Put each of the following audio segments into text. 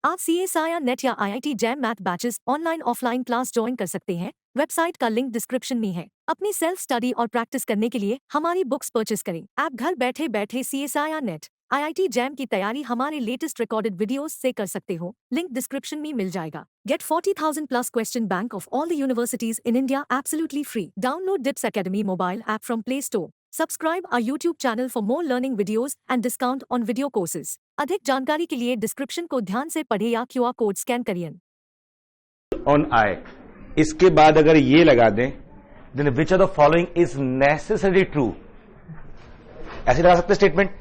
आप CSIR net या IIT jam math batches online offline class join कर सकते हैं। वेबसाइट का लिंक डिस्क्रिप्शन में है। अपनी सेल्फ स्टडी और प्रैक्टिस करने के लिए हमारी बुक्स परचेस करें। आप घर बैठे बैठे CSIR नेट IIT जैम की तैयारी हमारे लेटेस्ट रिकॉर्डेड वीडियोस से कर सकते हो। लिंक डिस्क्रिप्शन में मिल जाएगा। Get 40,000 plus question bank of all the universities in India absolutely free. Download DIPS Academy mobile app from Play Store. Subscribe our YouTube channel for more learning videos and discount on video courses. अधिक जानकारी के लिए description को ध्यान से पढ़े या QR code scan करिए। ऑन आई, इसके बाद अगर ये लगा दें, then which of the following is necessary true. ऐसे लगा सकते statement,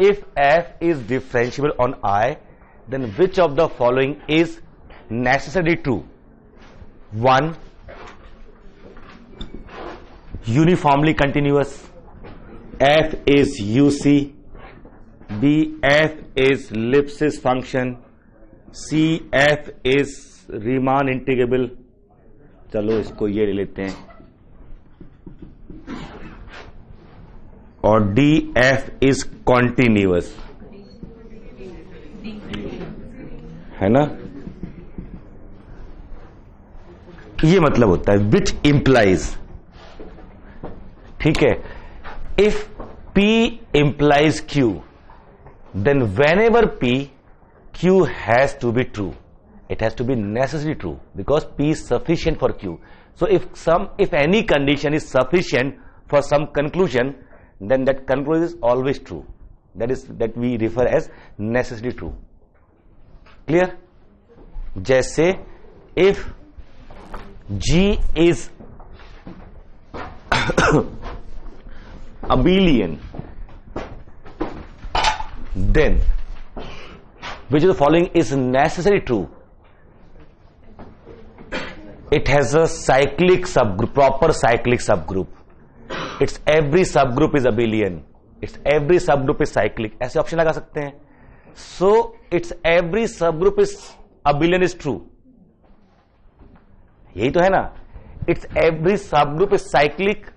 if F is differentiable on I then which of the following is necessary true. 1 uniformly continuous, F is UC, B, f is Lipschitz function, C, f is Riemann integrable। चलो इसको ये ले लेते हैं, और D, f is continuous, है ना। ये मतलब होता है which implies, ठीक है, if P implies Q then whenever P, Q has to be true. It has to be necessarily true because P is sufficient for Q. So if any condition is sufficient for some conclusion, then that conclusion is always true. That we refer as necessarily true. Clear? जैसे if G is abelian, then which of the following is necessarily true? It has a cyclic subgroup, proper cyclic subgroup. Its every subgroup is abelian. Its every subgroup is cyclic. ऐसे option लगा सकते हैं. So its every subgroup is abelian is true. यही तो है ना. Its every subgroup is cyclic.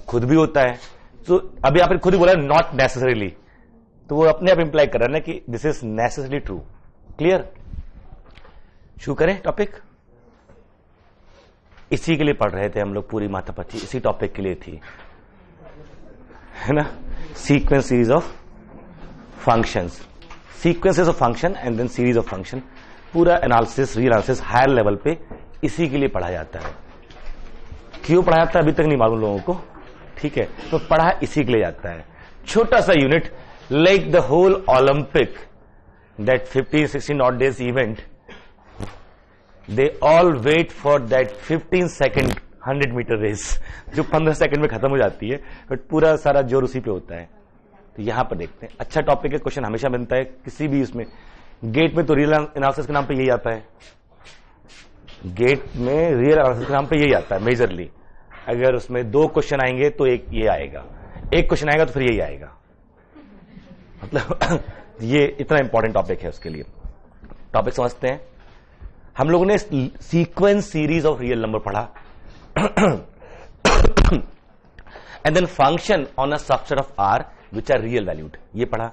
खुद भी होता है. तो अभी आपने खुद ही बोला नॉट नेसेसरीली, तो वो अपने आप इंप्लाई कर रहा है ना कि this is necessary true. Clear? शुरू करें टॉपिक। इसी के लिए पढ़ रहे थे हम लोग, पूरी माथापच्ची इसी टॉपिक के लिए थी, है ना। Sequence series of functions, sequences of function and then series of function, पूरा analysis, re analysis higher level पे इसी के लिए पढ़ा जाता है। क्यों पढ़ा जाता है अभी तक नहीं मालूम लोगों को, ठीक है, तो पढ़ा इसी के लिए जाता है। छोटा सा unit, like the whole Olympic, that 15-16 odd days event, they all wait for that 15 second 100 metre race, जो 15 सेकेंड में खत्म हो जाती है, बट पूरा सारा जोर उसी पे होता है। तो यहां पर देखते हैं, अच्छा टॉपिक है, क्वेश्चन हमेशा बनता है किसी भी उसमें। गेट में तो रियल एनालिसिस के नाम पे यही आता है, गेट में रियल एनालिसिस के नाम पे यही आता है मेजरली। अगर उसमें 2 क्वेश्चन आएंगे तो एक ये आएगा, एक क्वेश्चन आएगा तो फिर यही आएगा, मतलब ये इतना इंपॉर्टेंट टॉपिक है उसके लिए। टॉपिक समझते हैं। हम लोगों ने sequence series of real number पढ़ा, and then function on a subset of R which are real valued, ये पढ़ा।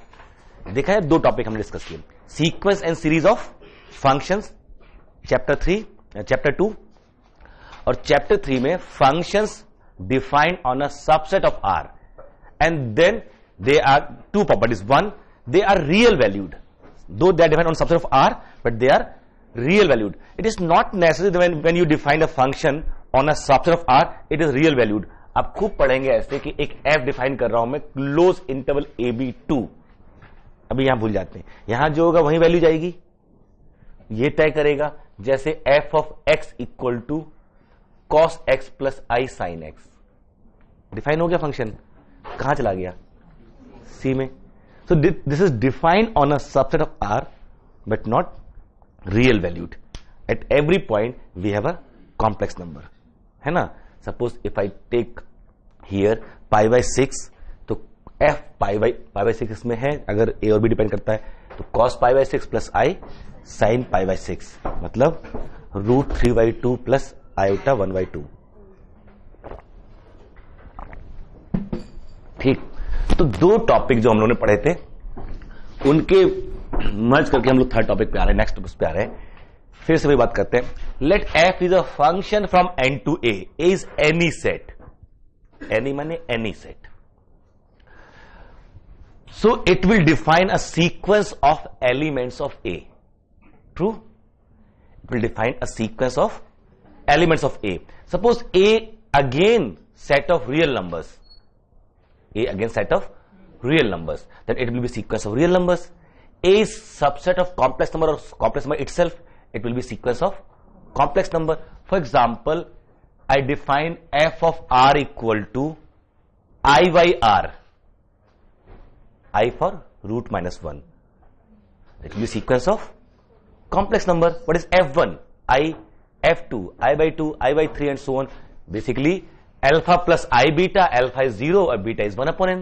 देखा है 2 टॉपिक हमने डिस्कस किए, sequence and series of functions, chapter 2, और चैप्टर 3 में functions defined on a subset of R, and then they are 2 properties. 1, they are real valued, दो they are defined on subset of R but they are real valued. It is not necessary when you define a function on a subset of R it is real valued. आप खूब पढ़ेंगे ऐसे कि एक F define कर रहा हूं मैं, क्लोज इंटरवल AB2, अभी यहां भूल जाते हैं, यहां जो होगा वही वैल्यू जाएगी, ये तय करेगा। जैसे f of x equal to cos x plus i sine x, define हो गया फंक्शन, कहां चला गया? सी में। So this is defined on a subset of R but not real valued. At every point we have a complex number, है ना। Suppose if I take here π/6, तो f π/6 में है, अगर a और b डिपेंड करता है, तो cos π/6 प्लस आई साइन π/6, मतलब √3/2 प्लस आयोटा 1/2। ठीक, तो 2 टॉपिक जो हम लोगों ने पढ़े थे, उनके मर्ज करके हम लोग थर्ड टॉपिक पे आ रहे हैं, नेक्स्ट टॉपिक पे आ रहे हैं। फिर से वही बात करते हैं। Let f is a function from N to A is any set, any माने any set, so it will define a sequence of elements of A. True, it will define a sequence of elements of A. Suppose A again set of real numbers, A again set of real numbers, then it will be sequence of real numbers. A is subset of complex number or complex number itself, it will be sequence of complex number. For example, I define f of r equal to I by r, I for root minus 1, it will be sequence of complex number. What is f1? I, f2, I by 2, I by 3 and so on. Basically alpha plus I beta, alpha is 0 और beta is 1 upon N.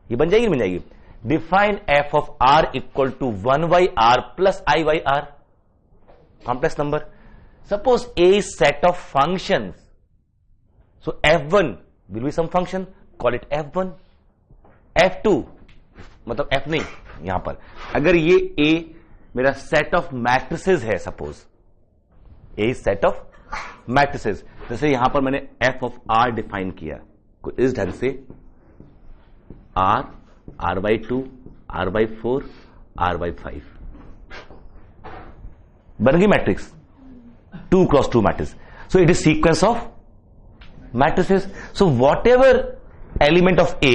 ये बन जाएगी, बन जाएगी। Define F of R equal to 1 by R plus I by R, complex number. Suppose a set of function, so f1 will be some function, call it f1। f2 मतलब f नहीं, यहां पर अगर ये a मेरा set of matrices है, suppose a set of matrices, जैसे यहां पर मैंने f ऑफ r डिफाइन किया कुछ इस ढंग से, r, r by 2, r by 4, r by 5, बन गई matrix 2 cross 2 matrix. So it is sequence of matrices. So what ever element of A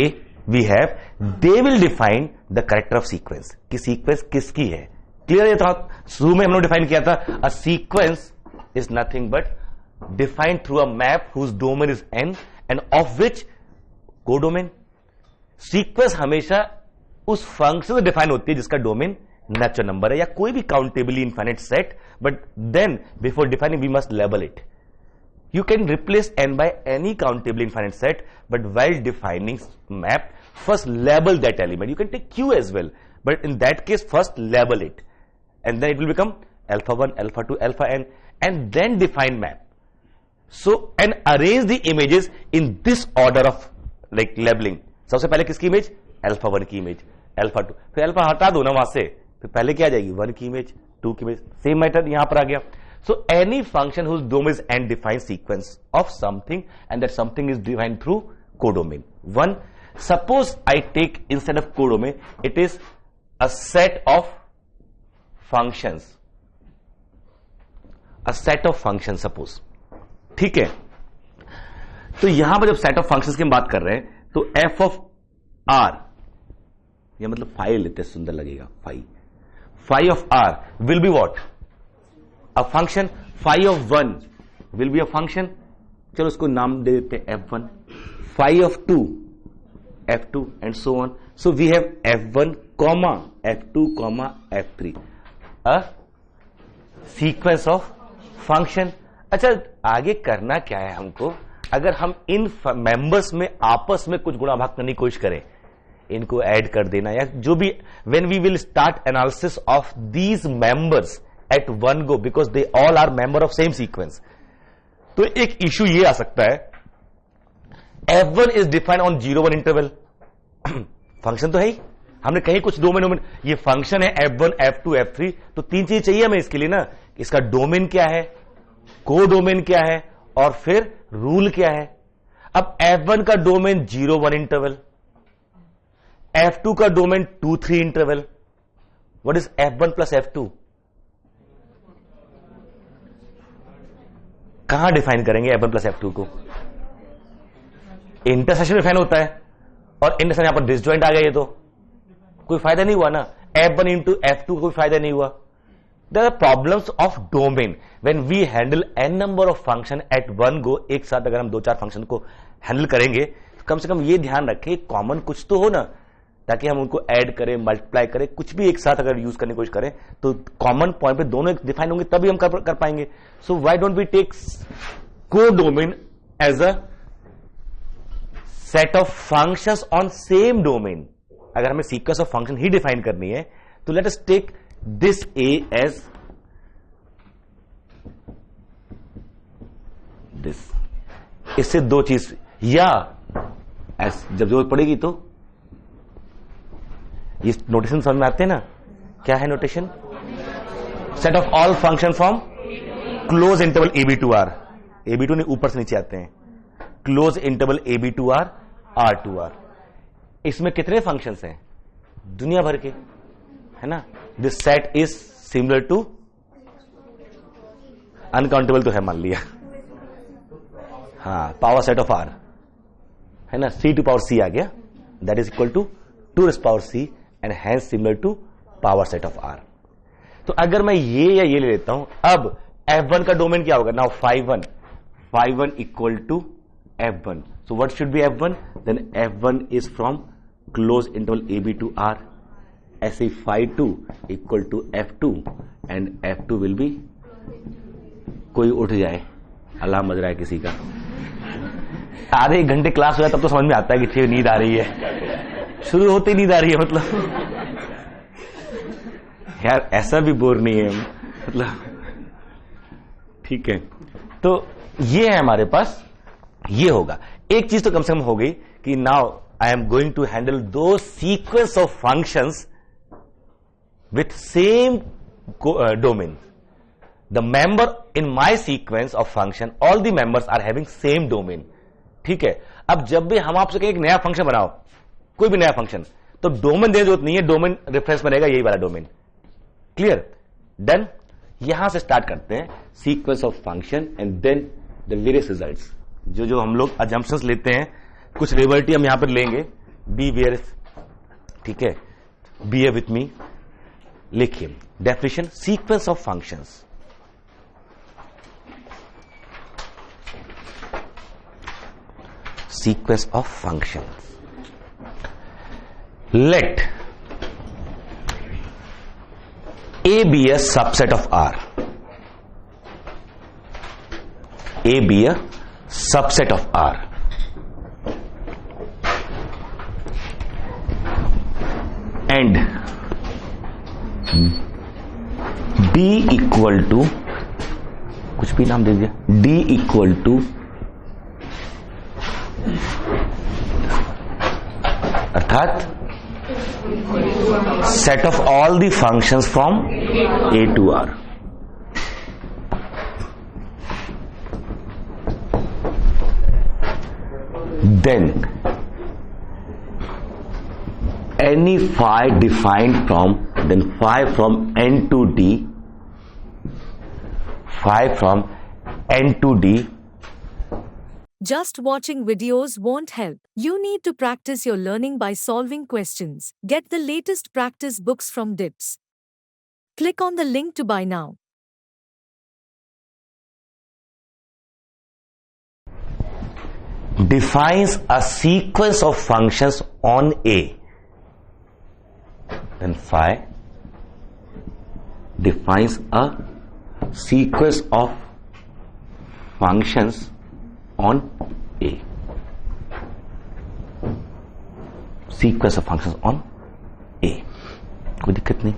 V have, they will define the character of sequence, कि sequence किसकी है। Clear है? था शुरू में हम लोग डिफाइन किया था, a sequence is nothing but defined through a map whose domain is n and of which codomain। Sequence हमेशा उस फंक्शन से डिफाइन होती है जिसका डोमेन नेचुरल नंबर है या कोई भी countably infinite set, but then before defining we must label it. You can replace n by any countably infinite set, but while defining map, first label that element. You can take q as well, but in that case first label it, and then it will become alpha 1, alpha 2, alpha n, and then define map. So and arrange the images in this order of like labeling. सबसे पहले किसकी image? Alpha 1 की image, alpha 2, फिर alpha हटा दो ना वहां से, फिर पहले क्या आ जाएगी? 1 की इमेज, 2 की इमेज, सेम मैटर यहां पर आ गया। So any function whose domain is n defines sequence of something, and that something is defined through codomain. 1, suppose I take instead of codomain, it is a set of functions, a set of functions suppose, ठीक है। तो यहां पर जब set of functions की हम बात कर रहे हैं, तो f of r, ये मतलब फाइव लेते हैं, सुंदर लगेगा, five of r will be what? A function. Phi of 1 will be a function, चलो उसको नाम दे देते हैं f1, phi of 2 f2 and so on. So we have f1 comma f2 comma f3, a sequence of function. अच्छा, आगे करना क्या है हमको? अगर हम इन मेंबर्स में आपस में कुछ गुणा भाग करने की कोशिश करें, इनको ऐड कर देना या जो भी, when we will start analysis of these members at one go because they all are member of same sequence, तो एक इशू ये आ सकता है, f1 is defined on 0-1 interval। Function तो है ही, हमने कहीं कुछ डोमेन, ये फंक्शन है f1 f2 f3, तो तीन चीज चाहिए हमें इसके लिए ना, इसका डोमेन क्या है, को डोमेन क्या है, और फिर रूल क्या है। अब f1 का डोमेन 0-1 इंटरवल, f2 का domain 2-3 interval. What is f1 plus f2? कहां डिफाइन करेंगे f1 प्लस f2 को? इंटरसेक्शन डिफाइन होता है, और इंटरसेक्शन यहां पर डिसजॉइंट आ गया, ये तो कोई फायदा नहीं हुआ ना, f1 इंटू f2 कोई फायदा नहीं हुआ। There are problems of domain when we handle n number of function at one go. एक साथ अगर हम 2-4 फंक्शन को हैंडल करेंगे, तो कम से कम ये ध्यान रखें कॉमन कुछ तो हो ना, ताकि हम उनको ऐड करें, मल्टीप्लाई करें, कुछ भी एक साथ अगर यूज करने की कोशिश करें तो कॉमन पॉइंट पे दोनों डिफाइन होंगे, तभी हम कर पाएंगे। So why don't we take codomain as a set of functions on same domain. अगर हमें सीक्वेंस ऑफ फंक्शन ही डिफाइन करनी है, तो let us take this A as this. इससे दो चीज, या जब जरूरत पड़ेगी तो ये नोटेशन समझ में आते हैं ना, क्या है notation? Set of all function from close interval A B to R, A B to नहीं ऊपर से नीचे आते हैं, close interval A B to R, R to R. इसमें कितने फंक्शंस हैं? दुनिया भर के, है ना। This set is similar to, uncountable तो है मान लिया, हाँ, पावर सेट ऑफ आर, है ना, सी टू पावर सी आ गया, that is equal to 2 power C and hence similar to power set of R. तो अगर मैं ये या ये ले लेता हूं, अब F1 का डोमेन क्या होगा? Now phi1 equal to F1, so what should be F1? Then F1 is from close interval A B to R, ऐसे phi2 equal to F2 and F2 will be, कोई उठ जाए, अलार्म बज रहा है किसी का, आधे एक घंटे क्लास हो जाए तब तो समझ में आता है कि नींद आ रही है, शुरू होते ही नींद आ रही है, मतलब यार ऐसा भी बोर नहीं है, मतलब ठीक है। तो ये है हमारे पास, ये होगा। एक चीज तो कम से कम हो गई कि now I am going to handle दो sequence of functions with same domain. The member in my sequence of function, all the members are having same domain. ठीक है, अब जब भी हम आपसे कहें एक नया फंक्शन बनाओ, कोई भी नया फंक्शन, तो डोमेन देने जरूरत नहीं है, डोमेन रेफरेंस में रहेगा यही वाला डोमेन। क्लियर? डन। यहां से स्टार्ट करते हैं sequence of function and then the various results. जो जो हम लोग अजम्पशंस लेते हैं, कुछ लिबर्टी हम यहां पर लेंगे, बी वेयर, ठीक है, बी ए विथ मी। लिखिए definition, sequence of functions, sequence of functions. Let A be a subset of R. A be a subset of R. And D equal to, कुछ भी नाम दे दिया, D equal to अर्थात set of all the functions from A to R. Then any phi defined from, then phi from N to D, phi from N to D. Just watching videos won't help. You need to practice your learning by solving questions. Get the latest practice books from DIPS. Click on the link to buy now. Defines a sequence of functions on A. Then phi defines a sequence of functions on A. Sequence of functions on A. कोई दिक्कत नहीं।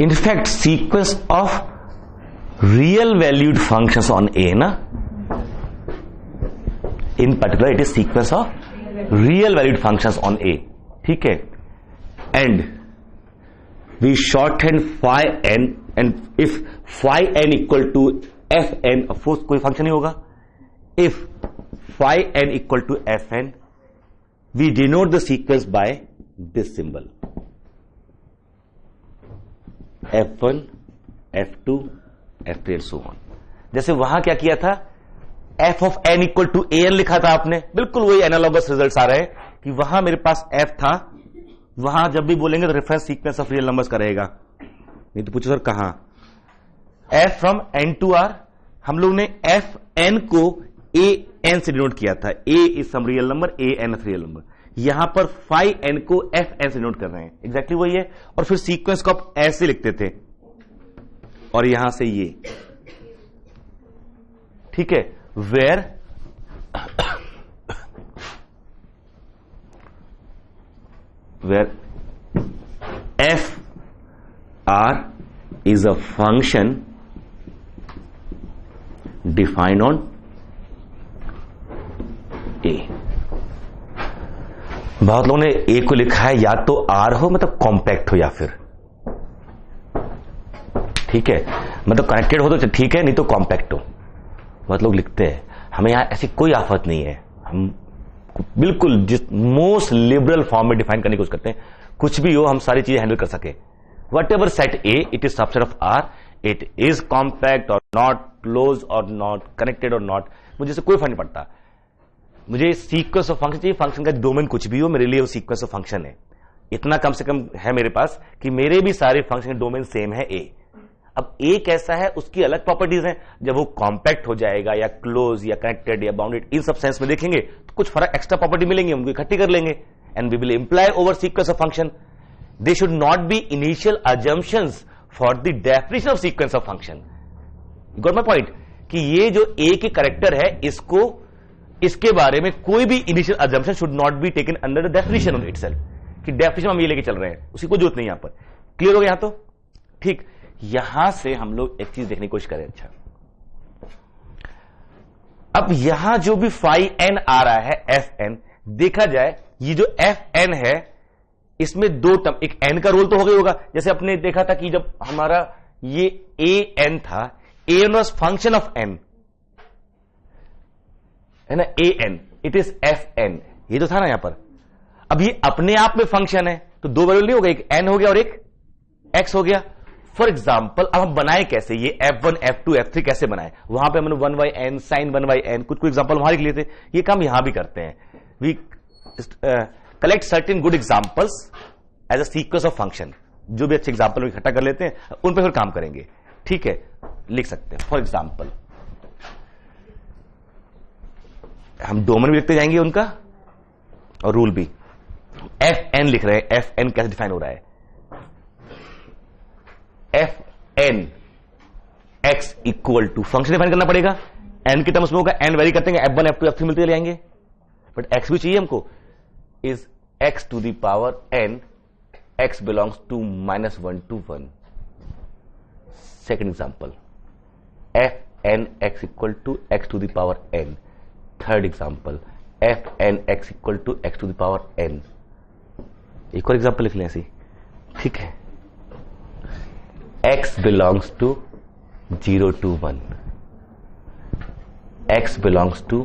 In fact, sequence of real valued functions on A, ना? In particular, it is sequence of real valued functions on A. ठीक है? And we shorthand phi n, and if phi n equal to fn, of course कोई function नहीं होगा, if phi n equal to fn, we denote the sequence by this symbol, f1, f2, f3 and so on। जैसे वहां क्या किया था, f of n equal to an लिखा था आपने, बिल्कुल वही एनालॉगस रिजल्ट्स आ रहे हैं कि वहां मेरे पास f था, वहां जब भी बोलेंगे तो reference sequence of real numbers करेगा। नहीं तो पूछो सर कहां, f from n to r, हम लोग ने f n को a n से डिनोट किया था, a is some real number, a n real number. यहां पर phi n को f n से डिनोट कर रहे हैं, एग्जैक्टली वही है। और फिर सीक्वेंस को आप ऐसे लिखते थे, और यहां से ये, ठीक है, where f r is a function defined on A. बहुत लोगों ने ए को लिखा है या तो आर हो मतलब कॉम्पैक्ट हो या फिर, ठीक है, मतलब कनेक्टेड हो तो ठीक है, नहीं तो कॉम्पैक्ट हो। बहुत लोग लिखते हैं, हमें यहां ऐसी कोई आफत नहीं है, हम बिल्कुल जिस मोस्ट लिबरल फॉर्म में डिफाइन करने की कोशिश करते हैं, कुछ भी हो हम सारी चीजें हैंडल कर सके। Whatever set A it is subset of R, it is compact और नॉट, क्लोज और नॉट, कनेक्टेड और नॉट, मुझे से कोई फर्क नहीं पड़ता। मुझे सीक्वेंस ऑफ फंक्शन चाहिए, फंक्शन का डोमेन कुछ भी हो, मेरे लिए वो सीक्वेंस ऑफ फंक्शन है। इतना कम से कम है मेरे पास कि मेरे भी सारे फंक्शन का डोमेन सेम है ए। अब ए कैसा है उसकी अलग प्रॉपर्टीज हैं, जब वो कॉम्पैक्ट हो जाएगा या क्लोज या कनेक्टेड या बाउंडेड, इन सब सेंस में देखेंगे तो कुछ फर्क एक्स्ट्रा प्रॉपर्टी मिलेंगे, उनको इकट्ठी कर लेंगे and we will imply over sequence of function. They should not be initial assumptions for the definition of sequence of function. Got my point कि ये जो ए के कैरेक्टर है, इसको इसके बारे में कोई भी initial assumption should not be taken under the definition of itself, कि डेफिनेशन हम ये लेके चल रहे हैं, उसी को जरूरत नहीं यहां पर। क्लियर हो गया यहां तो? ठीक, यहां से हम लोग एक चीज देखने की कोशिश करें। अच्छा, अब यहां जो भी फाई एन आ रहा है एफ एन, देखा जाए ये जो एफ एन है इसमें दो टर्म, एक एन का रोल तो हो गया होगा, जैसे अपने देखा था कि जब हमारा ये ए एन था, a n was function of n, है ना, a n, it is f n, ये तो था ना यहां पर। अब ये अपने आप में फंक्शन है तो दो वेरिएबल नहीं हो गए, एक एन हो गया और एक एक्स हो गया। फॉर एग्जाम्पल अब हम बनाए कैसे ये F1, F2, F3 कैसे बनाए, वहां पे हमने 1/n साइन 1/n कुछ एग्जाम्पल वहां लिख लिए थे, ये काम यहां भी करते हैं। We collect certain good examples as a sequence of function, जो भी अच्छे एग्जाम्पल इकट्ठा कर लेते हैं, उन पर फिर काम करेंगे। ठीक है, लिख सकते हैं। फॉर एग्जाम्पल हम डोमेन भी लिखते जाएंगे उनका और रूल भी। एफ एन लिख रहे हैं, एफ एन कैसे डिफाइन हो रहा है, F N x equal to, function define करना पड़ेगा, एन के टर्म्स में होगा, एन वेरी करते हैं, F1, F2, F3 मिलते जाएंगे, बट एक्स भी चाहिए हमको, is X to the power N, X belongs to -1 to 1। Second example, F N x equal to X to the power N. Third example, F N x equal to X to the power N. एक और example लिख लें ऐसी, ठीक है, x belongs to 0 to 1, x belongs to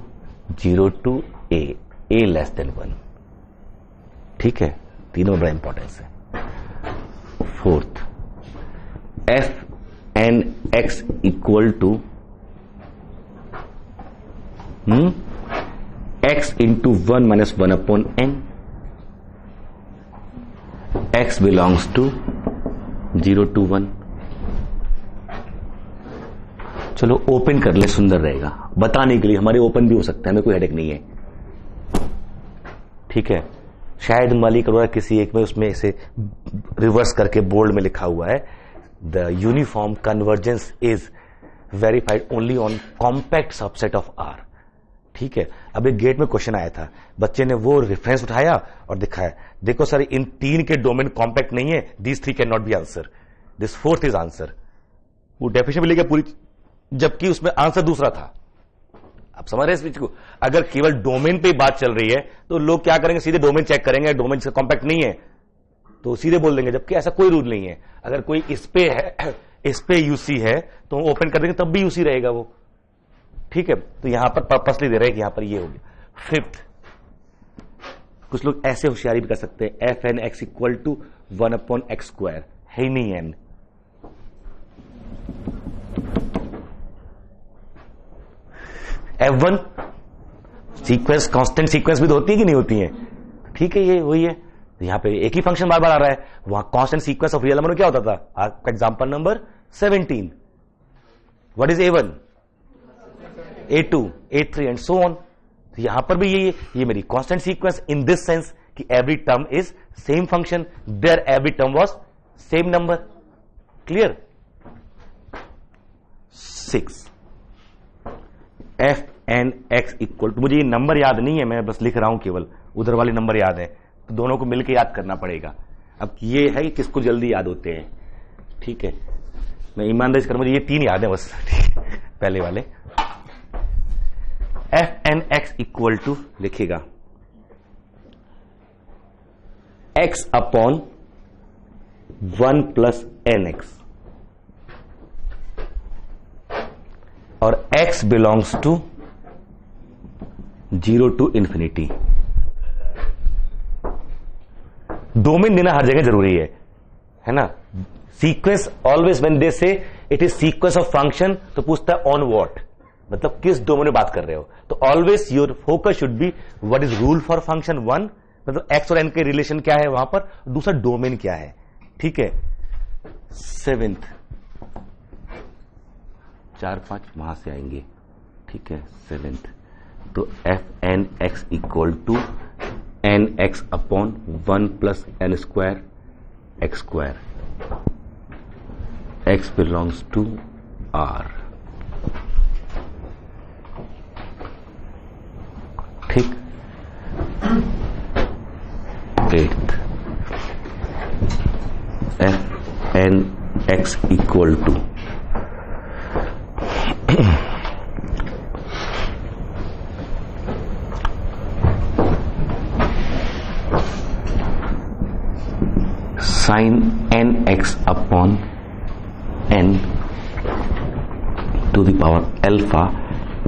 0 to a less than 1। ठीक है, तीनों बड़ा इंपॉर्टेंस है। Fourth, F N x equal to x into 1 - 1/n, x belongs to 0 to 1। चलो ओपन कर ले, सुंदर रहेगा बताने के लिए, हमारे ओपन भी हो सकता है, हमें कोई हेडेक नहीं है। ठीक है, शायद मालिक अरोड़ा किसी एक में उसमें इसे रिवर्स करके बोल्ड में लिखा हुआ है, the uniform convergence is verified only on compact subset of R. ठीक है, अब एक गेट में क्वेश्चन आया था, बच्चे ने वो रेफरेंस उठाया और दिखाया, देखो सर इन तीन के डोमेन कॉम्पैक्ट नहीं है, this 3 can not be answer, this 4th is answer. वो डेफिनेशन भी लेके पूरी, जबकि उसमें आंसर दूसरा था। आप समझ रहे हैं इस चीज को? अगर केवल डोमेन पे बात चल रही है तो लोग क्या करेंगे, सीधे डोमेन चेक करेंगे, डोमेन से कॉम्पैक्ट नहीं है तो सीधे बोल देंगे, जबकि ऐसा कोई रूल नहीं है। अगर कोई इस पे है, इस पे यूसी है तो ओपन कर देंगे तब भी यूसी रहेगा वो। ठीक है, तो यहां पर पर्पसली दे रहे हैं कि यहां पर ये हो गया। फिफ्थ, कुछ लोग ऐसे होशियारी भी कर सकते हैं, F N x equal to 1/x², है ही नहीं N. F1 sequence, constant sequence भी तो होती है कि नहीं होती है? ठीक है, ये वही है, यहां पे एक ही फंक्शन बार बार आ रहा है, वहां constant sequence of real number में क्या होता था? आपका example number 17, what is A1, A2, A3 and so on. यहां पर भी ये मेरी constant sequence in this sense कि every term is same function, there every term was same number. Clear? 6, f N x equal to, मुझे ये number याद नहीं है, मैं बस लिख रहा हूं केवल, उधर वाले नंबर याद है, तो दोनों को मिलकर याद करना पड़ेगा। अब ये है कि किसको जल्दी याद होते हैं। ठीक है, मैं ईमानदारी से कर, मुझे ये 3 याद है बस पहले वाले। F N x equal to लिखेगा x अपॉन 1 प्लस nx और x belongs to 0 to infinity. Domain देना हर जगह जरूरी है ना। सीक्वेंस ऑलवेज व्हेन दे से it is sequence of function, तो पूछता है ऑन व्हाट, मतलब किस डोमेन में बात कर रहे हो। तो always your focus should be what is rule for function 1, मतलब x और n के रिलेशन क्या है वहां पर, दूसरा डोमेन क्या है। ठीक है, 7th 4 5 वहां से आएंगे। ठीक है, 7th तो F N x equal to N X upon 1 plus N square X square, X belongs to R. ठीक, 8th F N x equal to sine N X upon N to the power alpha,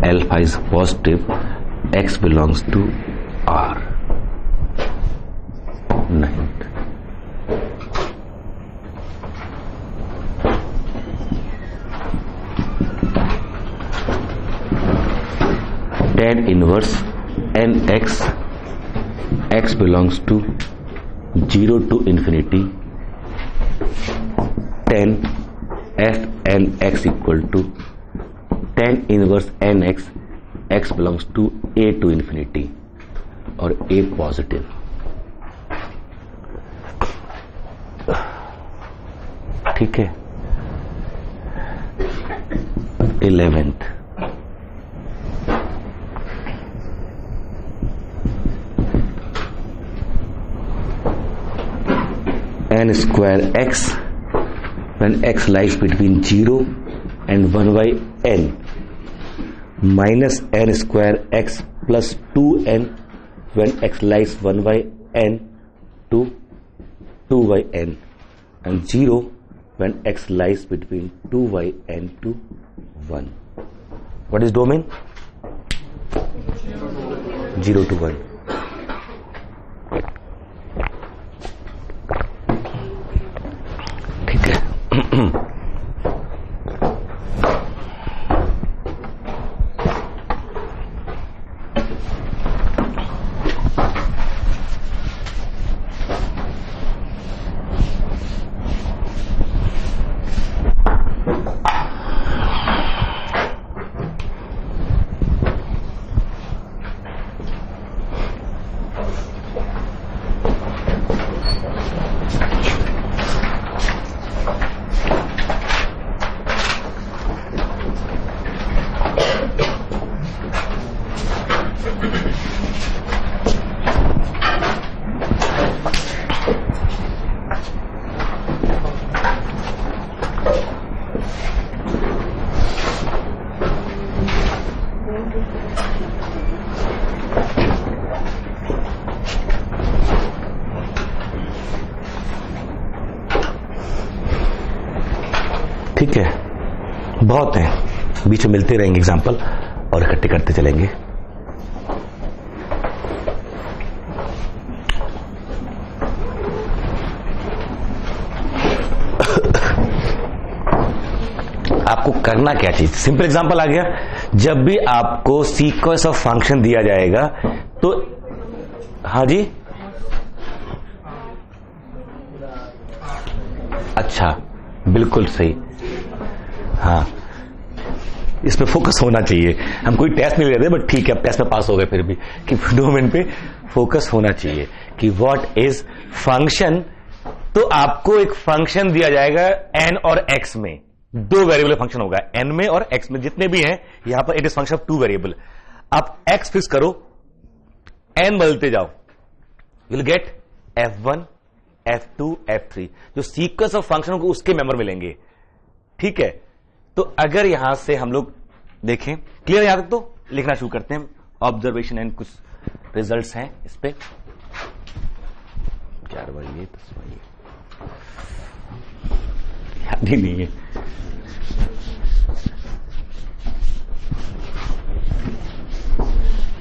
alpha is positive, X belongs to R. 9th tan inverse n x, x belongs to 0 to infinity, tan f n x equal to tan inverse n x, x belongs to a to infinity और a positive. ठीक है, 11th n square x when x lies between 0 and 1 by n minus n square x plus 2n when x lies 1 by n to 2 by n and 0 when x lies between 2 by n to 1. What is domain? 0 to 1. ठीक है, ठीक है, बहुत है, बीच में मिलते रहेंगे example और इकट्ठे करते चलेंगे। आपको करना क्या चीज, सिंपल एग्जांपल आ गया। जब भी आपको सीक्वेंस ऑफ फंक्शन दिया जाएगा तो हाँ जी, अच्छा बिल्कुल सही, हाँ इस पे फोकस होना चाहिए। हम कोई टेस्ट नहीं ले रहे बट ठीक है, टेस्ट में पास हो गए फिर भी कि डोमेन पे फोकस होना चाहिए कि व्हाट इज फंक्शन। तो आपको एक फंक्शन दिया जाएगा n और x में, दो वेरिएबल फंक्शन होगा n में और x में, जितने भी हैं यहां पर it is function of two variable. आप x फिक्स करो, n बदलते जाओ, will get f1 f2 f3, जो सीक्वेंस ऑफ फंक्शन को उसके मेंबर मिलेंगे। ठीक है, तो अगर यहां से हम लोग देखें, क्लियर यहां तक, तो लिखना शुरू करते हैं। ऑब्जर्वेशन एंड कुछ रिजल्ट्स हैं इस पे। 4 बार ये 10 बार ये, याद ही नहीं है।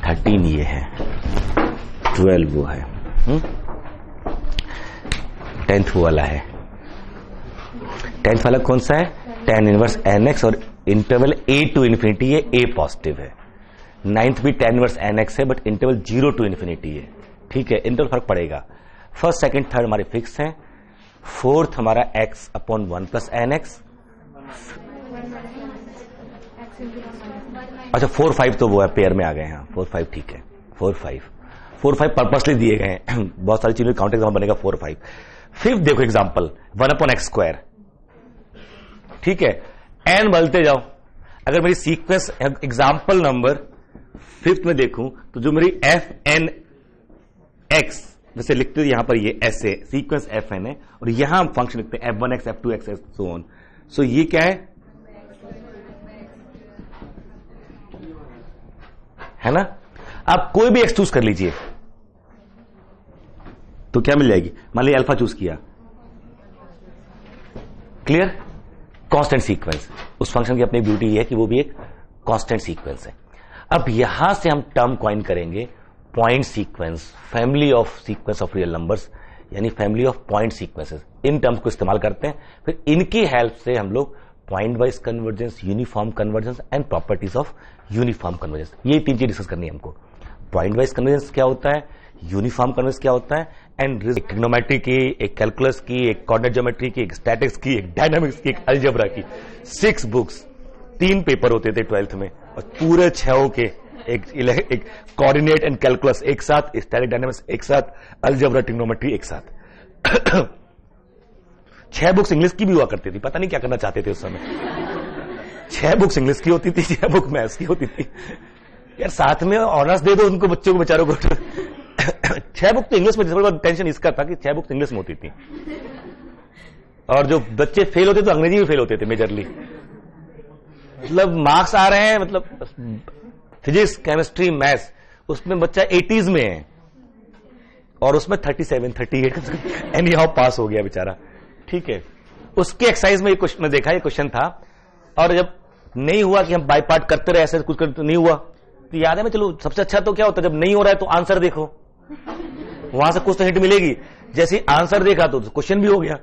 थर्टीन ये है, 12 वो है, 10th वाला है। 10th वाला कौन सा है? tan इनवर्स nx और इंटरवल a टू इन्फिनिटी है, a पॉजिटिव है। 9th भी tan इनवर्स nx है बट इंटरवल 0 टू इन्फिनिटी है। ठीक है, इंटरवल फर्क पड़ेगा। फर्स्ट सेकंड थर्ड हमारे फिक्स हैं। फोर्थ हमारा x अपॉन 1 प्लस nx। अच्छा 4 5 तो वो है, पेयर में आ गए हैं। 4 5 ठीक है, 4 5 पर्पसली दिए गए हैं। बहुत सारी चीजों काउंट एग्जाम्पल बनेगा 4 5। फिफ्थ देखो एग्जाम्पल 1 अपॉन एक्स स्क्वायर। ठीक है, एन बढ़ते जाओ। अगर मेरी सीक्वेंस एग्जाम्पल नंबर फिफ्थ में देखूं तो जो मेरी एफ एन एक्स जैसे लिखते हैं यहां पर, ये ऐसे सीक्वेंस एफ एन है और यहां हम फंक्शन लिखते हैं f1x f2x सो ऑन। सो ये क्या है ना? आप कोई भी एक्स चूज कर लीजिए तो क्या मिल जाएगी? मान लीजिए अल्फा चूज किया, क्लियर? Constant sequence. उस फंक्शन की अपनी ब्यूटी ये है कि वो भी एक कांस्टेंट सीक्वेंस है। अब यहां से हम टर्म कॉइन करेंगे point sequence, family of sequence of real numbers, यानी फैमिली ऑफ पॉइंट सीक्वेंसेस। इन टर्म्स को इस्तेमाल करते हैं, फिर इनकी हेल्प से हम लोग point wise convergence, uniform convergence and properties of uniform convergence, ये 3 चीज डिस्कस करनी है हमको। पॉइंट वाइज कन्वर्जेंस क्या होता है, यूनिफॉर्म कन्वर्जेंस क्या होता है, एंड ट्रिग्नोमेट्री की, एक कैलकुलस की, एक कोऑर्डिनेट ज्योमेट्री की, एक स्टैटिक्स की, एक डायनामिक्स की, एक अलजेब्रा की। 6 बुक्स, 3 पेपर होते थे 12th में और पूरे 6 के एक कोऑर्डिनेट एंड कैलकुलस एक साथ, स्टैटिक डायनामिक्स एक साथ, अलजेब्रा ट्रिग्नोमेट्री एक साथ। 6 बुक्स इंग्लिश की भी हुआ करती थी, पता नहीं क्या करना चाहते थे उस समय। 6 बुक्स इंग्लिश की होती थी, 6 बुक मैथ्स की होती थी। यार साथ में ऑनर्स दे दो उनको, बच्चों को बेचारों को। 6 बुक तो इंग्लिश में, टेंशन इसका था कि 6 बुक्स इंग्लिश में होती थी और जो बच्चे फेल होते तो अंग्रेजी में फेल होते थे मेजरली। मतलब मार्क्स आ रहे हैं, मतलब फिजिक्स केमिस्ट्री मैथ्स, उसमें बच्चा 80s में है और उसमें 37 38 एनी हाउ पास हो गया बेचारा। ठीक है, उसके एक्सरसाइज में ये क्वेश्चन देखा, ये क्वेश्चन था और जब नहीं हुआ कि हम बाय पार्ट करते रहे ऐसे कुछ करते नहीं हुआ तो याद है मैं, चलो सबसे अच्छा तो क्या होता है जब नहीं हो रहा है तो आंसर देखो, वहां से कुछ तो हिंट मिलेगी। जैसे आंसर देखा तो क्वेश्चन भी हो गया,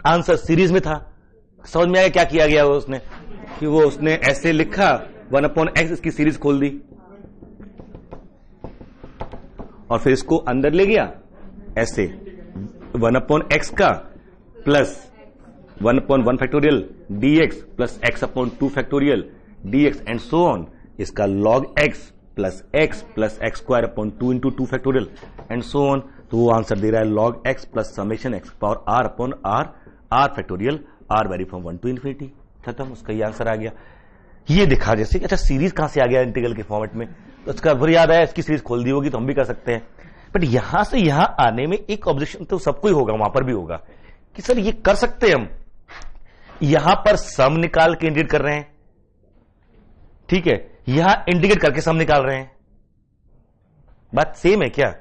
आंसर सीरीज में था, समझ में आया क्या किया गया उसने, कि वो उसने ऐसे लिखा 1 अपॉन एक्स, इसकी सीरीज खोल दी और फिर इसको अंदर ले गया ऐसे 1 अपॉन एक्स का plus 1 upon 1 factorial dx plus x upon 2 factorial dx and so on. इसका log x plus x square upon 2 into 2 factorial and so on. तो वो आंसर दे रहा है log x plus summation x power r upon r factorial r vary from 1 to infinity. खत्म, उसका ये answer आ गया। ये दिखा जैसे अच्छा सीरीज कहां से आ गया इंटीग्रल के फॉर्मेट में, तो उसका फिर याद आया इसकी सीरीज खोल दी होगी तो हम भी कर सकते हैं। बट यहां से यहां आने में एक ऑब्जेक्शन तो सबको ही होगा, वहां पर भी होगा कि सर ये कर सकते हैं हम, यहां पर सम निकाल के इंटीग्रेट कर रहे हैं, ठीक है, यहां इंटीग्रेट करके सम निकाल रहे हैं, बात सेम है क्या?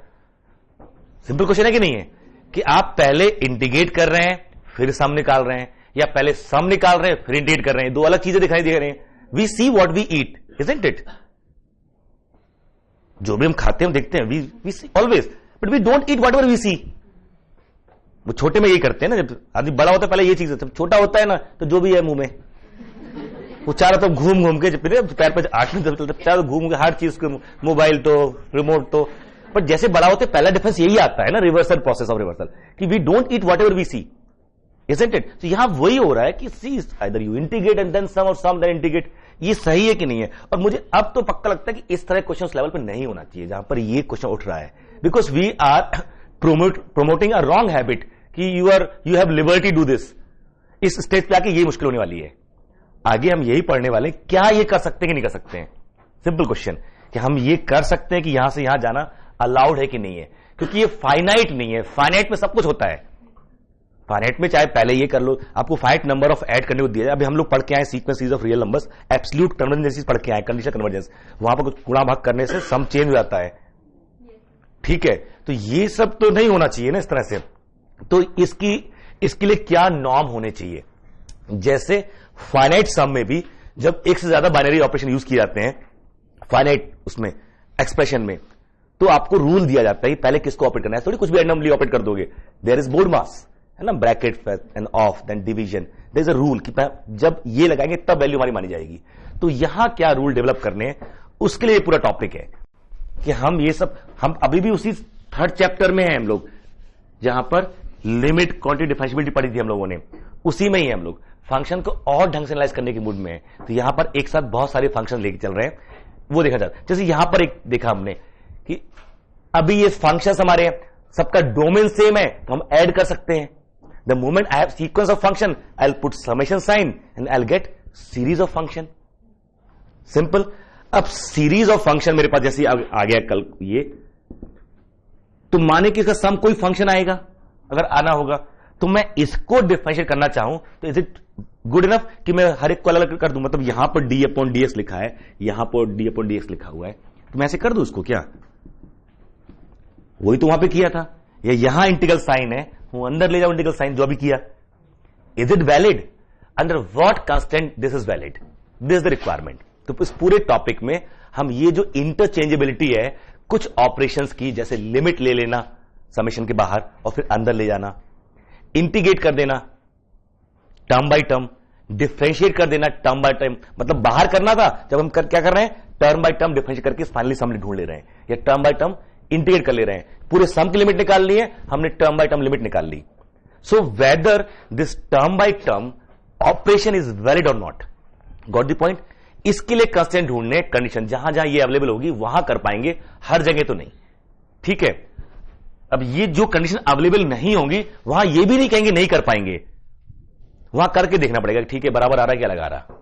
सिंपल क्वेश्चन है कि नहीं है कि आप पहले इंटीग्रेट कर रहे हैं फिर सम निकाल रहे हैं, या पहले सम निकाल रहे हैं फिर इंटीग्रेट कर रहे हैं, दो अलग चीजें दिखाई दे रही हैं। We see what we eat, isn't it? जो भी हम खाते हैं हम देखते हैं, we see always, but we don't eat whatever we see. वो छोटे में यही करते हैं ना, जब आदमी बड़ा होता है पहले ये चीज, जब छोटा होता है ना तो जो भी है मुंह में वो चारों तो घूम घूम के पैर पे आठ में चारों घूम के हर चीज को, मोबाइल तो रिमोट तो, बट जैसे बड़ा होते पहला डिफरेंस यही आता है ना, रिवर्सल प्रोसेस ऑफ रिवर्सल, कि we don't eat whatever we see, isn't it? तो यहां वही हो रहा है कि see either you integrate and then sum और सम देन इंटीग्रेट। ये सही है कि नहीं है? और मुझे अब तो पक्का लगता है कि इस तरह क्वेश्चन लेवल पे नहीं होना चाहिए जहां पर ये क्वेश्चन उठ रहा है, because we are promoting a wrong habit कि you have liberty do this. इस स्टेज पे आके ये मुश्किल होने वाली है। आगे हम यही पढ़ने वाले हैं, क्या ये कर सकते हैं कि नहीं कर सकते हैं। सिंपल क्वेश्चन कि हम ये कर सकते हैं कि यहां से यहां जाना अलाउड है कि नहीं है, क्योंकि ये फाइनाइट नहीं है। फाइनाइट में सब कुछ होता है, फाइनाइट में चाहे पहले ये कर लो, आपको फाइनाइट नंबर ऑफ ऐड करने को दिया जाए। अभी हम लोग पढ़ के आए sequence series of real numbers, absolute convergence पढ़ के आए, कंडीशनल कन्वर्जेंस, वहां पर कुछ गुणा भाग करने से सम चेंज हो जाता है, ठीक है। तो ये सब तो नहीं होना चाहिए ना इस तरह से, तो इसके लिए क्या नॉर्म होने चाहिए? जैसे फाइनाइट सम में भी जब एक से ज्यादा बाइनरी ऑपरेशन यूज किए जाते हैं फाइनाइट उसमें एक्सप्रेशन में, तो आपको रूल दिया जाता है कि पहले किसको ऑपरेट करना है, थोड़ी कुछ भी रैंडमली ऑपरेट कर दोगे। देयर इज बोर्ड मास, है ना, bracket and of then division, there is a rule कि जब ये लगाएंगे तब वैल्यू हमारी मानी जाएगी। तो यहां क्या रूल डेवलप करने हैं, उसके लिए पूरा टॉपिक है कि हम अभी भी उसी थर्ड चैप्टर में हैं हम लोग, जहां पर लिमिट क्वांटिटी डिफरेंशिएबिलिटी पढ़ी थी हम लोगों ने, उसी में ही हम लोग फंक्शन को और ढंग से एनालाइज करने के मूड में है। तो यहां पर एक साथ बहुत सारे फंक्शन लेके चल रहे हैं, वो देखा जाता है। जैसे यहां पर एक देखा हमने कि अभी ये फंक्शंस हमारे हैं, सबका डोमेन सेम है, तो हम ऐड कर सकते हैं। The moment I have sequence of function, I will put summation sign and I will get series of function. Simple. अब सीरीज ऑफ फंक्शन मेरे पास जैसे आ गया कल ये, तो माने कि इसका सम कोई फंक्शन आएगा, अगर आना होगा, तो मैं इसको डिफरेंशिएट करना चाहूं तो इज इट गुड इनफ कि मैं हर एक को अलग अलग कर दूं? मतलब यहां पर डी अपॉन डीएक्स लिखा है, यहां पर डी अपॉन डीएक्स लिखा हुआ है, तो मैं ऐसे कर दूं उसको? क्या वही तो वहां पे किया था, या यहां इंटीग्रल साइन है, वो अंदर ले जाओ इंटीग्रल साइन जो अभी किया। Is it valid? Under what constant this is valid? This is the requirement. तो इस पूरे टॉपिक में हम ये जो इंटरचेंजेबिलिटी है कुछ ऑपरेशंस की, जैसे लिमिट ले लेना समेशन के बाहर और फिर अंदर ले जाना, इंटीग्रेट कर देना टर्म बाय टर्म, डिफरेंशिएट कर देना टर्म बाय टर्म, मतलब बाहर करना था, जब हम क्या कर रहे हैं, टर्म बाय टर्म डिफरेंशिएट करके फाइनली सम ढूंढ ले रहे हैं, या टर्म बाय टर्म इंटीग्रेट कर ले रहे हैं। पूरे सम की लिमिट निकाल ली है हमने, टर्म बाय टर्म लिमिट निकाल ली। So whether this term by term operation is valid or not, got the point? इसके लिए कंस्टेंट ढूंढने, कंडीशन जहां जहां ये अवेलेबल होगी वहां कर पाएंगे, हर जगह तो नहीं, ठीक है। अब ये जो कंडीशन अवेलेबल नहीं होंगी वहां ये भी नहीं कहेंगे नहीं कर पाएंगे, वहां करके देखना पड़ेगा, ठीक है बराबर आ रहा है क्या लगा रहा।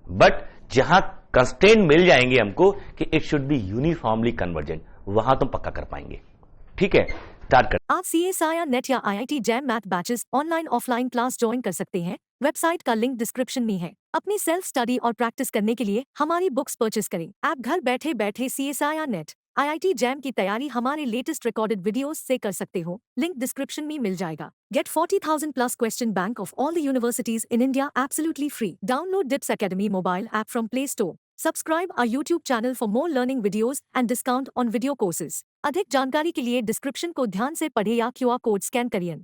बट जहां कंस्टेंट मिल जाएंगे हमको कि it should be uniformly convergent, वहां तुम पक्का कर पाएंगे, ठीक है। स्टार्ट कर। आप CSIR नेट या IIT jam math batches online offline class join कर सकते हैं। वेबसाइट का लिंक डिस्क्रिप्शन में है। अपनी सेल्फ स्टडी और प्रैक्टिस करने के लिए हमारी बुक्स परचेस करें। आप घर बैठे बैठे CSIR नेट IIT जैम की तैयारी हमारे लेटेस्ट रिकॉर्डेड वीडियोस से कर सकते हो। लिंक डिस्क्रिप्शन में मिल जाएगा। Get 40,000 plus question bank of all the universities in India absolutely free. Download DIPS Academy mobile app from Play Store. Subscribe our YouTube channel for more learning videos and discount on video courses. अधिक जानकारी के लिए description को ध्यान से पढ़े या QR code scan करिए।